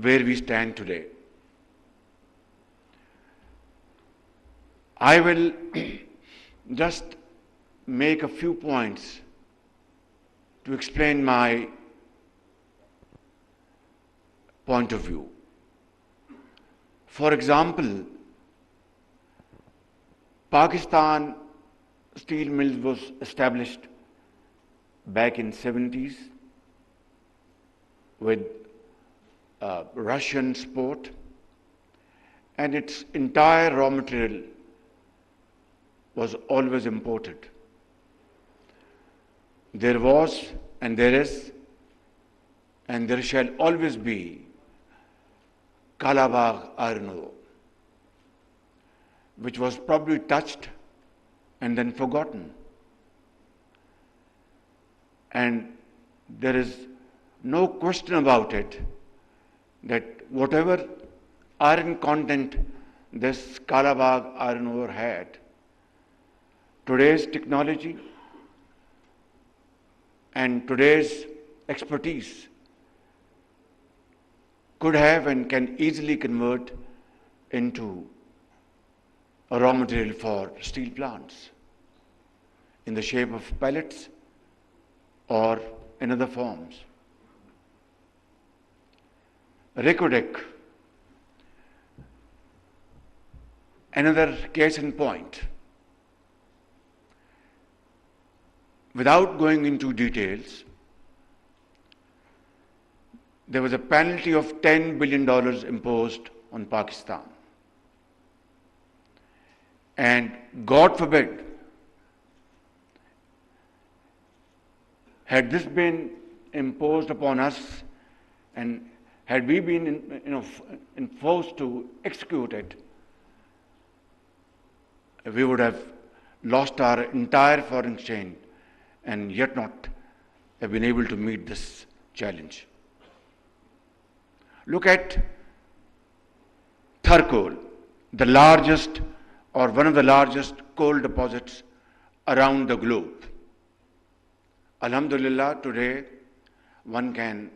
where we stand today. I will just make a few points to explain my point of view. For example, Pakistan Steel Mills was established back in 70s with Russian support, and its entire raw material was always imported. There was, and there is, and there shall always be Kalabagh iron ore, which was probably touched and then forgotten. And there is no question about it that whatever iron content this Kalabagh iron ore had, today's technology and today's expertise could have and can easily convert into a raw material for steel plants in the shape of pellets or in other forms. Ricodec, another case in point. Without going into details, there was a penalty of $10 billion imposed on Pakistan. And God forbid, had this been imposed upon us and had we been forced to execute it, we would have lost our entire foreign exchange and yet not have been able to meet this challenge. Look at Tharcoal, the largest or one of the largest coal deposits around the globe. Alhamdulillah, today one can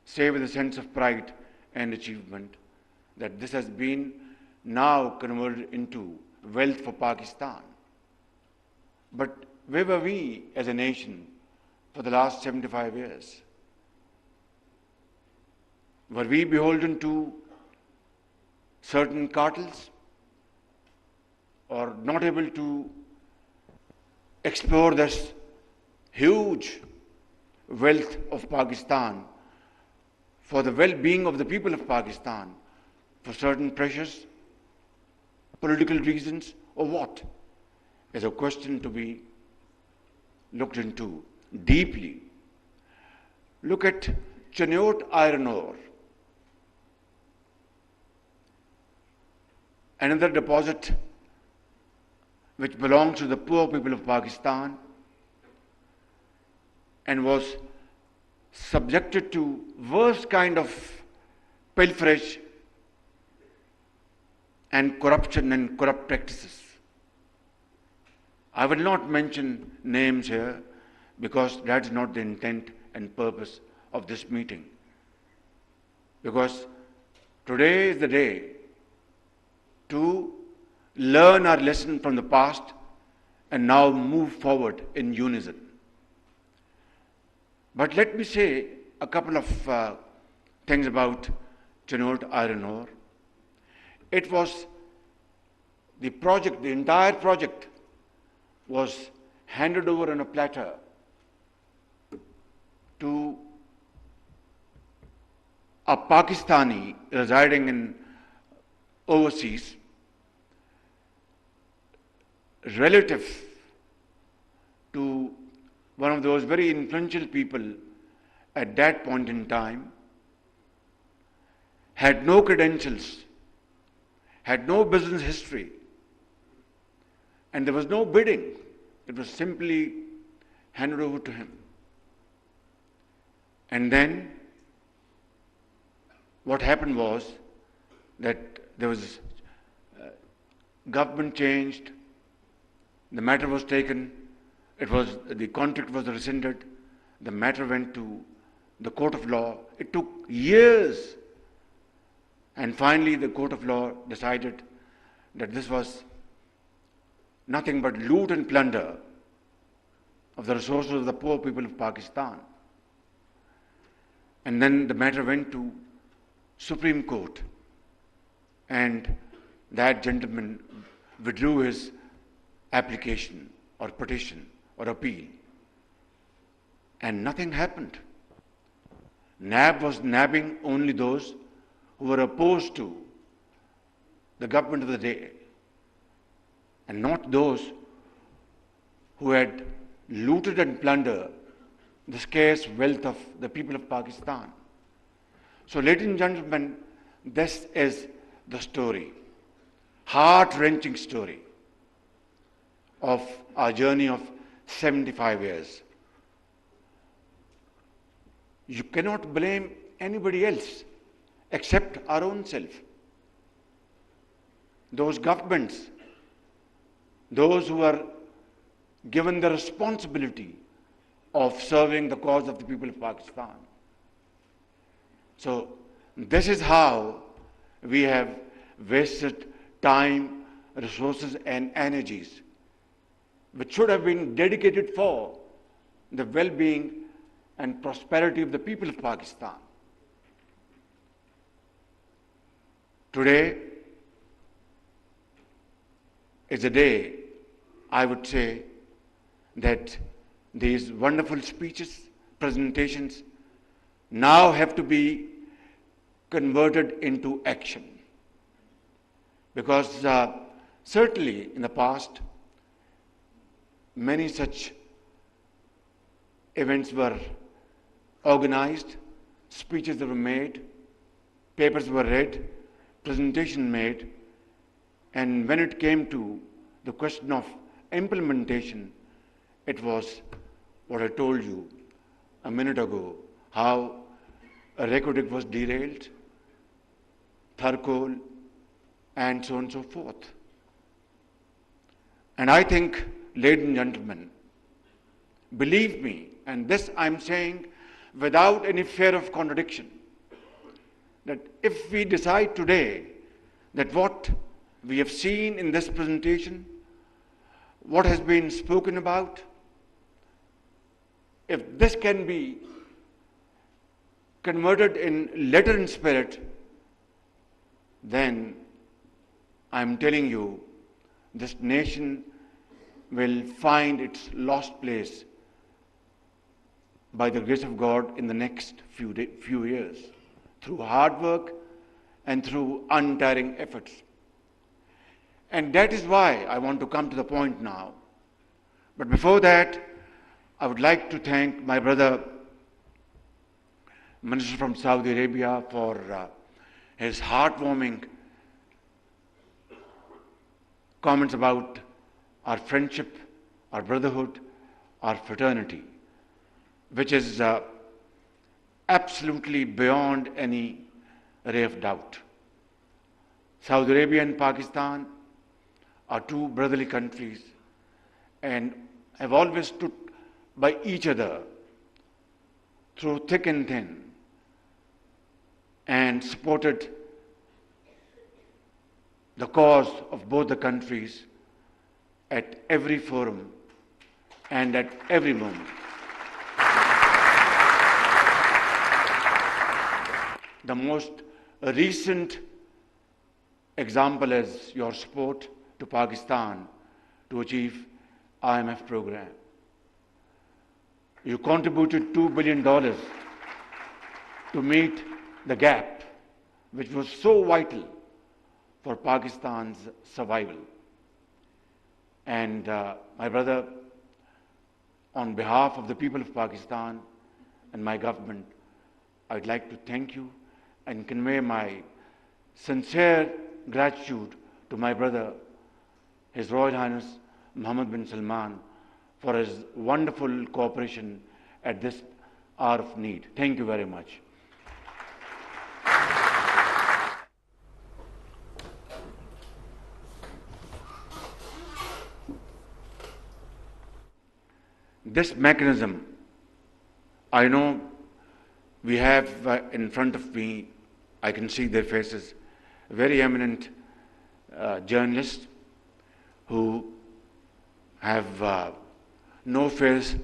say with a sense of pride and achievement that this has been now converted into wealth for Pakistan. But where were we as a nation for the last 75 years? Were we beholden to certain cartels or not able to explore this huge wealth of Pakistan for the well-being of the people of Pakistan for certain pressures, political reasons, or what? Is a question to be looked into deeply. Look at Cheniot iron ore, another deposit which belongs to the poor people of Pakistan and was subjected to worst kind of pilferage and corruption and corrupt practices. I will not mention names here because that is not the intent and purpose of this meeting. Because today is the day to learn our lesson from the past and now move forward in unison. But let me say a couple of things about Cheniot iron ore. It was the project, the entire project was handed over on a platter to a Pakistani residing in overseas, relative to one of those very influential people at that point in time, had no credentials, had no business history, and there was no bidding. It was simply handed over to him. And then what happened was that there was government changed, the matter was taken, the contract was rescinded, the matter went to the court of law. It took years And finally, the court of law decided that this was nothing but loot and plunder of the resources of the poor people of Pakistan. And then the matter went to Supreme Court, and that gentleman withdrew his application or petition or appeal, and nothing happened. NAB was nabbing only those who were opposed to the government of the day, and not those who had looted and plundered the scarce wealth of the people of Pakistan. So, ladies and gentlemen, this is the story, heart-wrenching story of our journey of 75 years. You cannot blame anybody else except our own self. Those governments, those who are given the responsibility of serving the cause of the people of Pakistan. So, this is how we have wasted time, resources, and energies, which should have been dedicated for the well-being and prosperity of the people of Pakistan. Today is a day, I would say, that these wonderful speeches, presentations, now have to be converted into action. Because certainly in the past, many such events were organized, speeches were made, papers were read, presentation made, and when it came to the question of implementation, it was what I told you a minute ago, how a record was derailed, Tharkol, and so on and so forth. And I think, ladies and gentlemen, believe me, and this I'm saying without any fear of contradiction, that if we decide today that what we have seen in this presentation, what has been spoken about, if this can be converted in letter and spirit, then I'm telling you, this nation will find its lost place by the grace of God in the next few years, through hard work and through untiring efforts. And that is why I want to come to the point now. But before that, I would like to thank my brother, Minister from Saudi Arabia, for his heartwarming comments about our friendship, our brotherhood, our fraternity, which is absolutely beyond any ray of doubt. Saudi Arabia and Pakistan are two brotherly countries and have always stood by each other through thick and thin and supported the cause of both the countries at every forum and at every moment. The most recent example is your support to Pakistan to achieve IMF program. You contributed $2 billion to meet the gap, which was so vital for Pakistan's survival. And my brother, on behalf of the people of Pakistan and my government, I'd like to thank you and convey my sincere gratitude to my brother, His Royal Highness Mohammed bin Salman, for his wonderful cooperation at this hour of need. Thank you very much. This mechanism, I know we have in front of me, I can see their faces, very eminent journalists who have no fears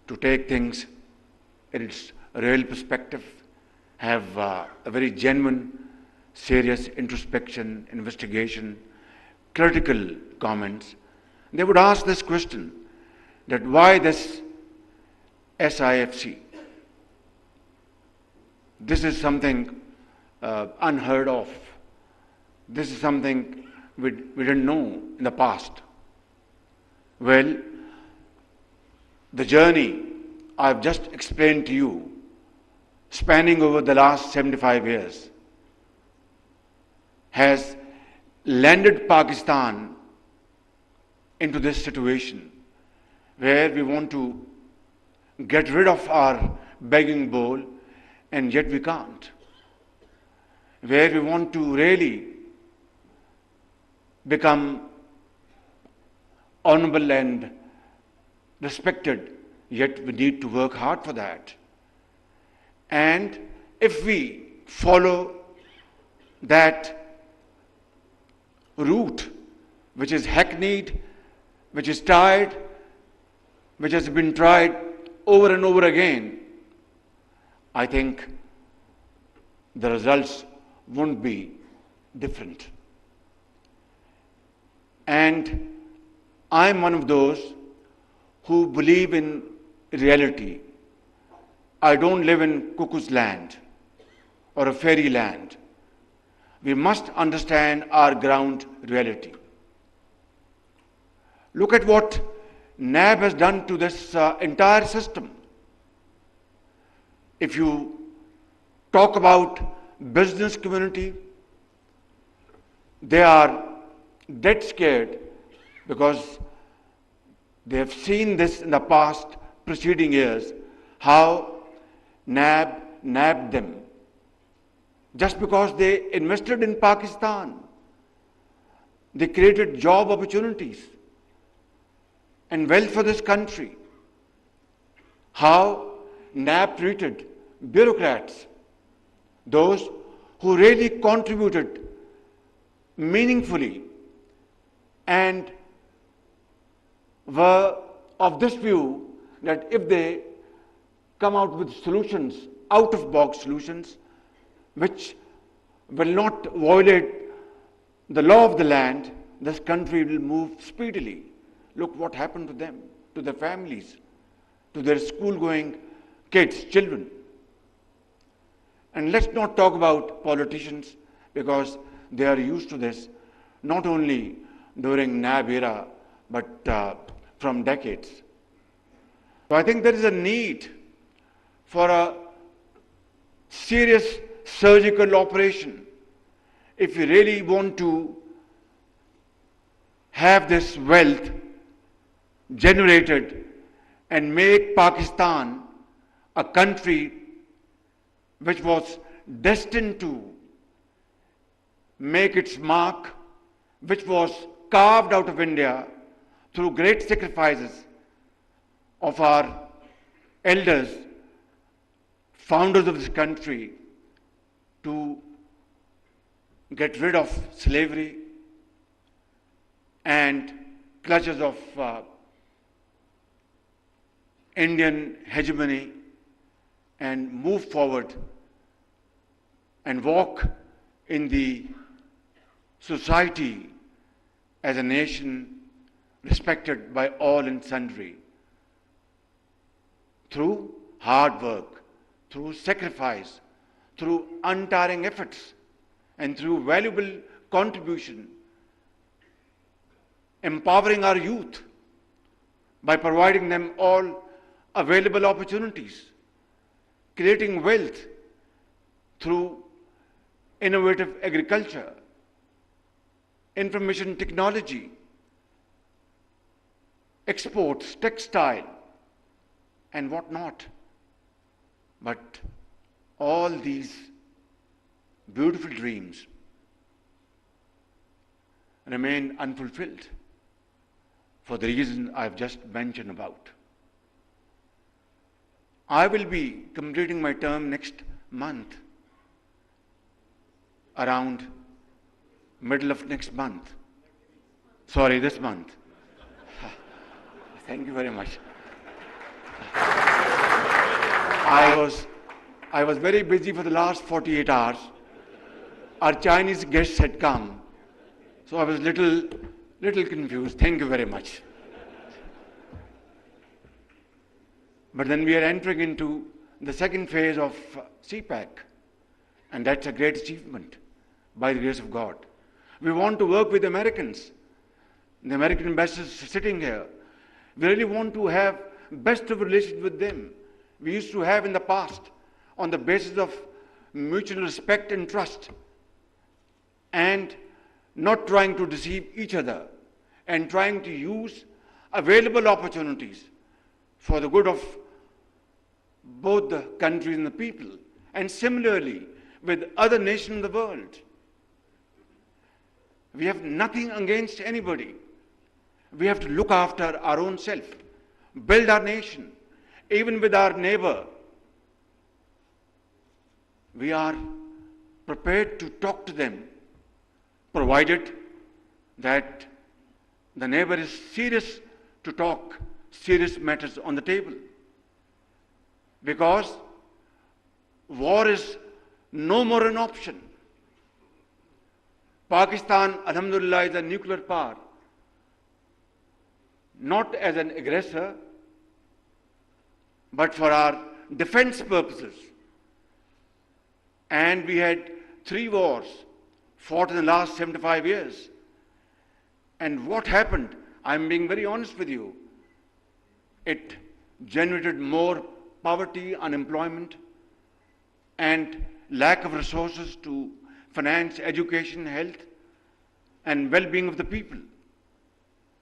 to take things in its real perspective, have a very genuine, serious introspection, investigation, critical comments. They would ask this question, that why this SIFC? This is something unheard of. This is something we didn't know in the past. Well, the journey I've just explained to you, spanning over the last 75 years, has landed Pakistan into this situation where we want to get rid of our begging bowl and yet we can't. Where we want to really become honorable and respected, yet we need to work hard for that. And if we follow that route, which is hackneyed, which is tired, which has been tried over and over again, I think the results won't be different. And I'm one of those who believe in reality. I don't live in cuckoo's land or a fairy land. We must understand our ground reality. Look at what NAB has done to this entire system. If you talk about business community, they are dead scared because they have seen this in the past preceding years, how NAB nabbed them just because they invested in Pakistan. They created job opportunities and wealth for this country. How NAB treated bureaucrats, those who really contributed meaningfully and were of this view that if they come out with solutions, out-of-box solutions, which will not violate the law of the land, this country will move speedily. Look what happened to them, to their families, to their school-going kids, children. And let's not talk about politicians because they are used to this, not only during NAB era, but from decades. So I think there is a need for a serious surgical operation if we really want to have this wealth generated and make Pakistan a country which was destined to make its mark, which was carved out of India through great sacrifices of our elders, founders of this country, to get rid of slavery and clutches of Indian hegemony and move forward and walk in the society as a nation respected by all and sundry through hard work, through sacrifice, through untiring efforts, and through valuable contribution, empowering our youth by providing them all available opportunities, creating wealth through innovative agriculture, information technology, exports, textile, and what not. But all these beautiful dreams remain unfulfilled for the reason I've just mentioned about. I will be completing my term next month, around middle of next month. Sorry, this month. Thank you very much. I was very busy for the last 48 hours. Our Chinese guests had come, so I was little confused. Thank you very much. But then we are entering into the second phase of CPAC, and that's a great achievement by the grace of God. We want to work with Americans. The American ambassadors sitting here. We really want to have best of relations with them. We used to have in the past on the basis of mutual respect and trust, and not trying to deceive each other, and trying to use available opportunities for the good of both the countries and the people, and similarly with other nations in the world. We have nothing against anybody. We have to look after our own self, build our nation, even with our neighbor. We are prepared to talk to them, provided that the neighbor is serious to talk serious matters on the table. Because war is no more an option. Pakistan, alhamdulillah, is a nuclear power, not as an aggressor, but for our defense purposes. And we had 3 wars fought in the last 75 years. And what happened? I'm being very honest with you. It generated more poverty, unemployment, and lack of resources to finance education, health, and well-being of the people.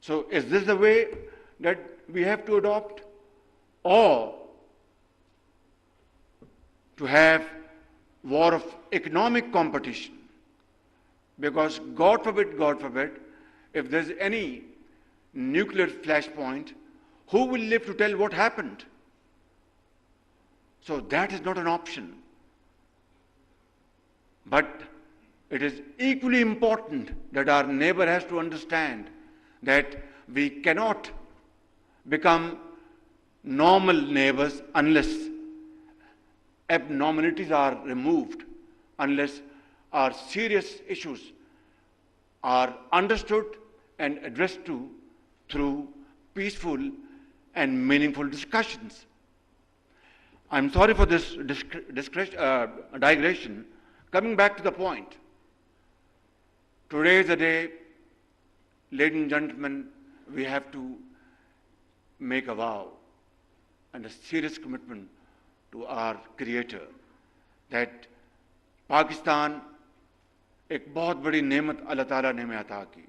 So is this the way that we have to adopt? Or to have war of economic competition? Because God forbid, if there's any nuclear flashpoint, who will live to tell what happened? So that is not an option. But it is equally important that our neighbor has to understand that we cannot become normal neighbors unless abnormalities are removed, unless our serious issues are understood and addressed to through peaceful and meaningful discussions. I'm sorry for this digression. Coming back to the point, today is the day, ladies and gentlemen, we have to make a vow and a serious commitment to our Creator that Pakistan एक बहुत बड़ी नेमत अल्लाह ताला ने हमें अता की,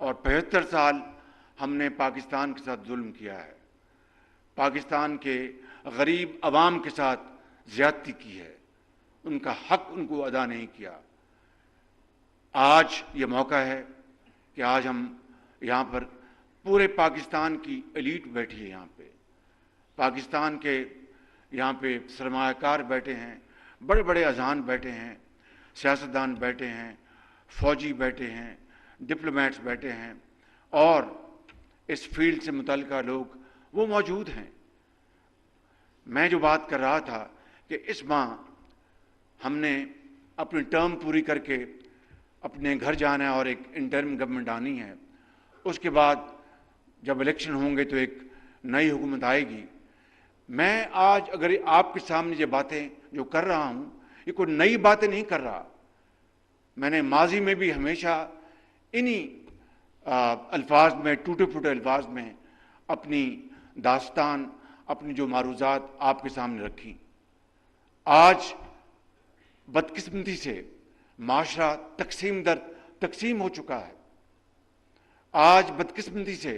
और 75 साल हमने पाकिस्तान के साथ जुल्म किया है, पाकिस्तान के गरीब अवाम के साथ ज़्यादती की है, उनका हक उनको अदा नहीं किया। आज ये मौका है कि आज हम यहाँ पर पूरे पाकिस्तान की एलीट बैठी है, यहाँ पे पाकिस्तान के यहाँ पे सरमायाकार बैठे हैं, बड़े बड़े अजान बैठे हैं, सियासतदान बैठे हैं, फौजी बैठे हैं, डिप्लोमेट्स बैठे हैं, और इस फील्ड से मुतल्लिका लोग वो मौजूद हैं। मैं जो बात कर रहा था कि इस माह हमने अपनी टर्म पूरी करके अपने घर जाना है और एक इंटरिम गवर्नमेंट आनी है, उसके बाद जब इलेक्शन होंगे तो एक नई हुकूमत आएगी। मैं आज अगर आपके सामने ये बातें जो कर रहा हूँ, ये कोई नई बातें नहीं कर रहा। मैंने माजी में भी हमेशा इन्हीं अल्फाज में, टूटे फूटे अल्फाज में अपनी दास्तान, अपनी जो मारूजात आपके सामने रखी। आज बदकिस्मती से माशरा तकसीम हो चुका है। आज बदकिस्मती से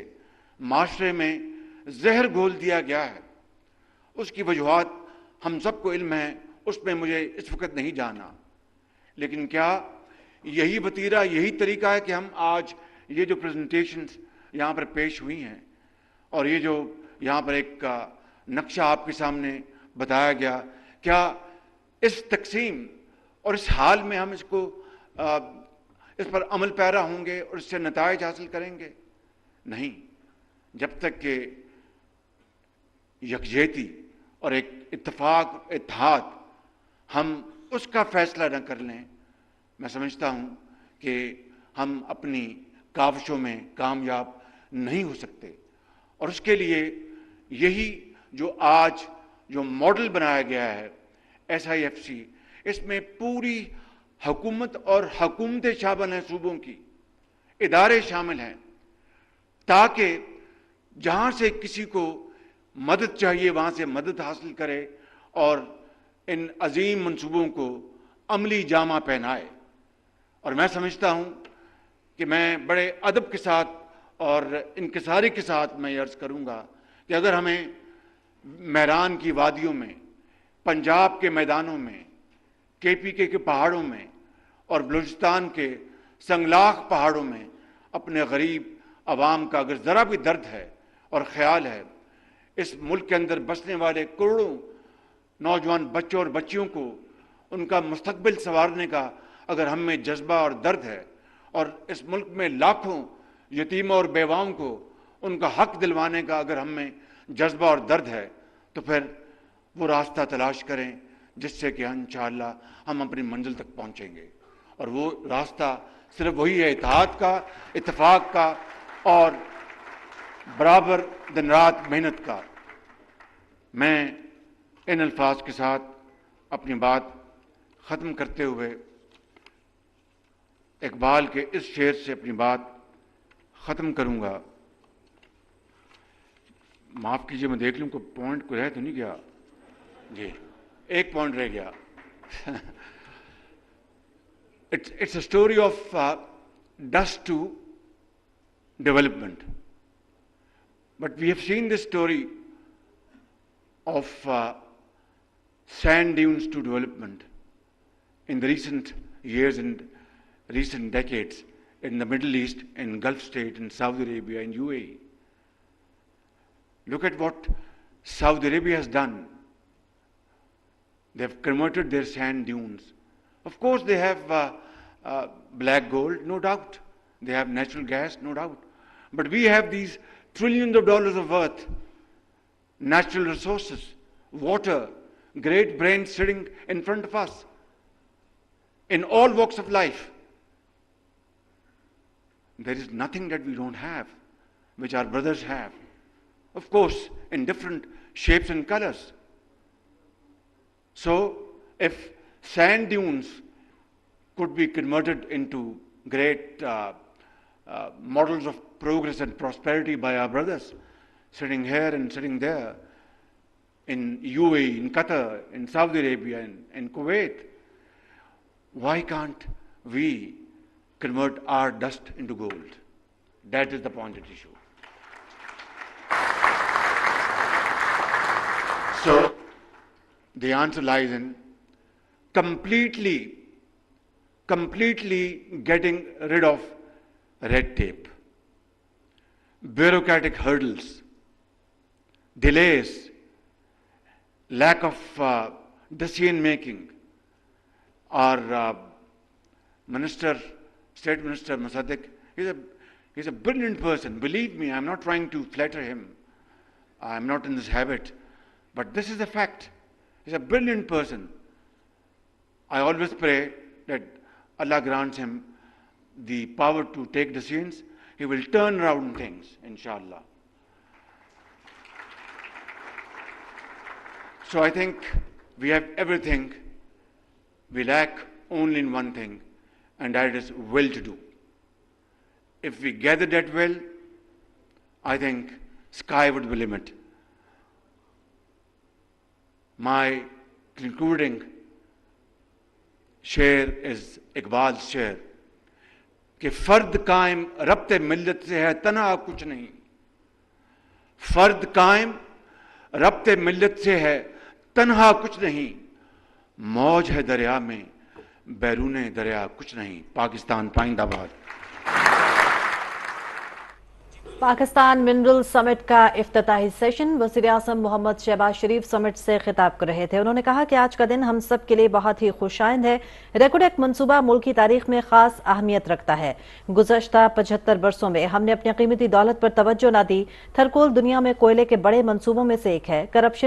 माशरे में जहर घोल दिया गया है। उसकी वजूहात हम सबको इल्म है, उसमें मुझे इस वक्त नहीं जाना, लेकिन क्या यही वतीरा, यही तरीका है कि हम आज ये जो प्रेजेंटेशंस यहाँ पर पेश हुई हैं और ये जो यहाँ पर एक नक्शा आपके सामने बताया गया, क्या इस तकसीम और इस हाल में हम इसको اس پر عمل پیرا ہوں گے اور اس سے نتائج حاصل کریں گے؟ نہیں، جب تک کہ یکجہتی اور ایک اتفاق، اتحاد ہم اس کا فیصلہ نہ کر لیں، میں سمجھتا ہوں کہ ہم اپنی کاوشوں میں کامیاب نہیں ہو سکتے. اور اس کے لیے یہی جو آج جو ماڈل بنایا گیا ہے SIFC، اس میں پوری حکومت اور حکومتیں شامل ہیں، صوبوں کی ادارے شامل ہیں، تاکہ جہاں سے کسی کو مدد چاہیے وہاں سے مدد حاصل کرے اور ان عظیم منصوبوں کو عملی جامہ پہنائے. اور میں سمجھتا ہوں کہ میں بڑے ادب کے ساتھ اور انکساری کے ساتھ میں یہ عرض کروں گا کہ اگر ہمیں میران کی وادیوں میں، پنجاب کے میدانوں میں، KPK کے پہاڑوں میں اور بلوچستان کے سنگلاخ پہاڑوں میں اپنے غریب عوام کا اگر ذرا بھی درد ہے اور خیال ہے، اس ملک کے اندر بسنے والے کروڑوں نوجوان بچوں اور بچیوں کو ان کا مستقبل سنوارنے کا اگر ہم میں جذبہ اور درد ہے، اور اس ملک میں لاکھوں یتیموں اور بیواؤں کو ان کا حق دلوانے کا اگر ہم میں جذبہ اور درد ہے، تو پھر وہ راستہ تلاش کریں جس سے کہ انشاءاللہ ہم اپنی منزل تک پہنچیں گے. اور وہ راستہ صرف وہی ہے اتحاد کا، اتفاق کا اور برابر دن رات محنت کا. میں ان الفاظ کے ساتھ اپنی بات ختم کرتے ہوئے اقبال کے اس شعر سے اپنی بات ختم کروں گا. معاف کیجئے، میں دیکھ لوں کوئی پوائنٹ کو رہ تو نہیں گیا. جی، ایک پوائنٹ رہ گیا. It's a story of dust to development. But we have seen this story of sand dunes to development in the recent years and recent decades in the Middle East, in Gulf State, in Saudi Arabia, in UAE. Look at what Saudi Arabia has done. They have converted their sand dunes. Of course, they have black gold, no doubt. They have natural gas, no doubt. But we have these trillions of dollars of worth, natural resources, water, great brains sitting in front of us in all walks of life. There is nothing that we don't have, which our brothers have. Of course, in different shapes and colors. So, if sand dunes could be converted into great models of progress and prosperity by our brothers, sitting here and sitting there, in UAE, in Qatar, in Saudi Arabia, in Kuwait, why can't we convert our dust into gold? That is the point at issue. So, the answer lies in completely getting rid of red tape, bureaucratic hurdles, delays, lack of decision making. Our State Minister Musaddiq, he's a brilliant person. Believe me, I'm not trying to flatter him. I'm not in this habit. But this is a fact. He's a brilliant person. I always pray that Allah grants him the power to take decisions. He will turn around things, inshallah. So I think we have everything. We lack only in one thing, and that is will to do. If we gather that will, I think sky would be the limit. My concluding شعر از اقبال شعر کہ فرد قائم ربط ملت سے ہے تنہا کچھ نہیں. فرد قائم ربط ملت سے ہے تنہا کچھ نہیں. موج ہے دریا میں بیرون دریا کچھ نہیں. پاکستان پائندہ باد. پاکستان منرل سمٹ کا افتتاحی سیشن وزیراعظم محمد شہباز شریف سمٹ سے خطاب کر رہے تھے. انہوں نے کہا کہ آج کا دن ہم سب کے لیے بہت ہی خوش آئند ہے. ریکوڈیک منصوبہ ملک کی تاریخ میں خاص اہمیت رکھتا ہے. گزشتہ 75 برسوں میں ہم نے اپنی قیمتی دولت پر توجہ نہ دی. تھرکول دنیا میں کوئلے کے بڑے منصوبوں میں سے ایک ہے. کرپشن